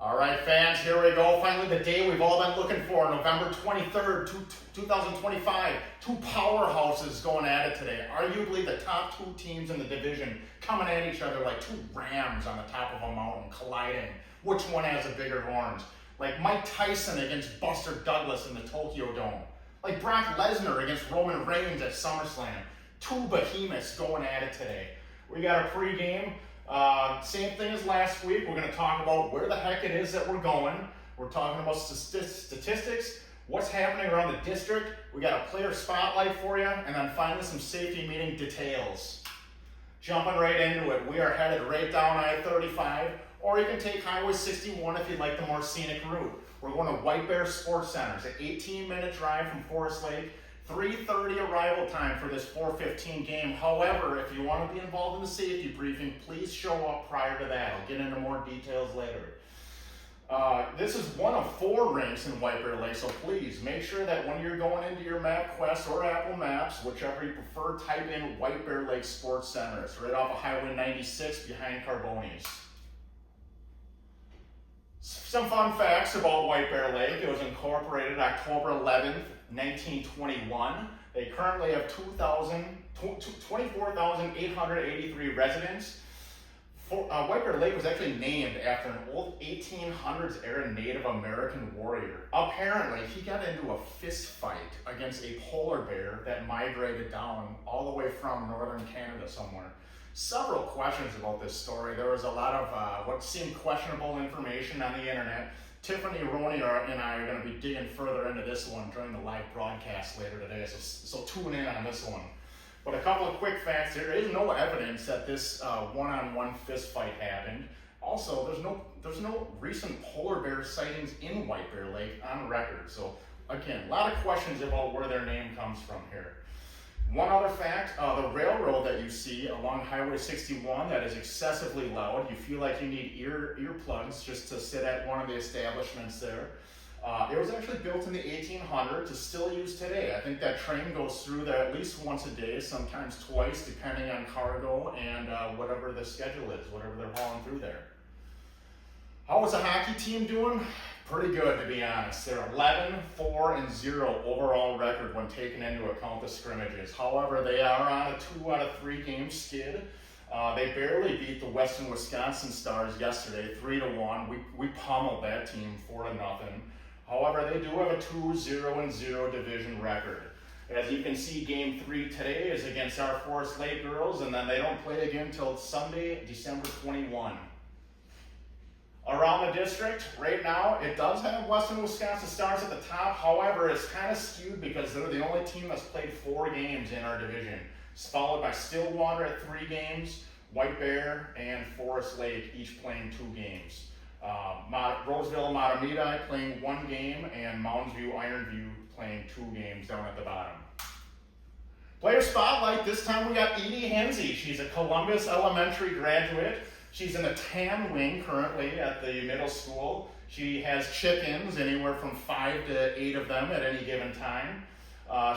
All right, fans, here we go. Finally, the day we've all been looking for, November 23rd, 2025. Two powerhouses going at it today. Arguably the top two teams in the division coming at each other like two rams on the top of a mountain, colliding. Which one has the bigger horns? Like Mike Tyson against Buster Douglas in the Tokyo Dome. Like Brock Lesnar against Roman Reigns at SummerSlam. Two behemoths going at it today. We got a pregame. Same thing as last week. We're going to talk about where the heck it is that we're going. We're talking about statistics, what's happening around the district. We got a player spotlight for you, and then finally some safety meeting details. Jumping right into it, we are headed right down I-35, or you can take Highway 61 if you'd like the more scenic route. We're going to White Bear Sports Center. It's an 18-minute drive from Forest Lake. 3:30 arrival time for this 4:15 game. However, if you want to be involved in the safety briefing, please show up prior to that. I'll get into more details later. This is one of 4 rinks in White Bear Lake, so please make sure that when you're going into your MapQuest or Apple Maps, whichever you prefer, type in White Bear Lake Sports Center. It's right off of Highway 96 behind Carboni's. Some fun facts about White Bear Lake. It was incorporated October 11th, 1921. They currently have 24,883 residents. White Bear Lake was actually named after an old 1800s era Native American warrior. Apparently, he got into a fist fight against a polar bear that migrated down all the way from northern Canada somewhere. Several questions about this story. There was a lot of what seemed questionable information on the internet. Tiffany Roney and I are going to be digging further into this one during the live broadcast later today, so tune in on this one. But a couple of quick facts. There is no evidence that this one-on-one fist fight happened. Also, there's no recent polar bear sightings in White Bear Lake on record. So again, a lot of questions about where their name comes from here. One other fact, the railroad that you see along Highway 61 that is excessively loud, you feel like you need earplugs just to sit at one of the establishments there. It was actually built in the 1800s, it's still used today. I think that train goes through there at least once a day, sometimes twice, depending on cargo and whatever the schedule is, whatever they're hauling through there. How was the hockey team doing? Pretty good, to be honest. They're 11-4-0 overall record when taking into account the scrimmages. However, they are on a 2 out of 3 game skid. They barely beat the Western Wisconsin Stars yesterday, 3-1. We pummeled that team 4-0. However, they do have a 2-0-0 division record. As you can see, Game 3 today is against our Forest Lake girls, and then they don't play again until Sunday, December 21. Around the district, right now, it does have Western Wisconsin Stars at the top. However, it's kind of skewed because they're the only team that's played 4 games in our division. It's followed by Stillwater at 3 games, White Bear, and Forest Lake, each playing 2 games. Roseville Matamidi playing 1 game, and Mounds View Ironview playing 2 games down at the bottom. Player spotlight, this time we got Edie Henze. She's a Columbus Elementary graduate. She's in the tan wing currently at the middle school. She has chickens, anywhere from 5 to 8 of them at any given time.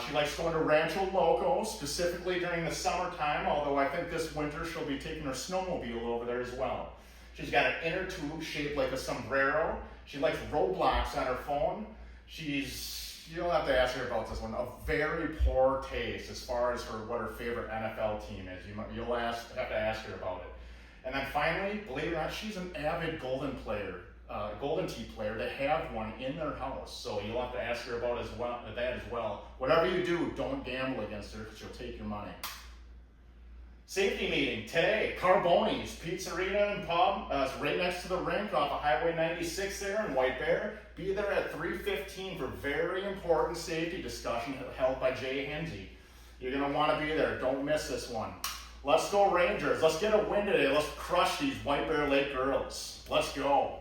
She likes going to Rancho Loco, specifically during the summertime, although I think this winter she'll be taking her snowmobile over there as well. She's got an inner tube shaped like a sombrero. She likes Roblox on her phone. You'll have to ask her about this one, a very poor taste as far as what her favorite NFL team is. You'll have to ask her about it. And then finally, believe it or not, she's an avid Golden Tee player. They have one in their house, so you'll have to ask her about that as well. Whatever you do, don't gamble against her because she'll take your money. Safety meeting today, Carboni's Pizzeria and Pub. It's right next to the rink off of Highway 96 there in White Bear. Be there at 3:15 for very important safety discussion held by Jay Henze. You're going to want to be there. Don't miss this one. Let's go Rangers. Let's get a win today. Let's crush these White Bear Lake girls. Let's go.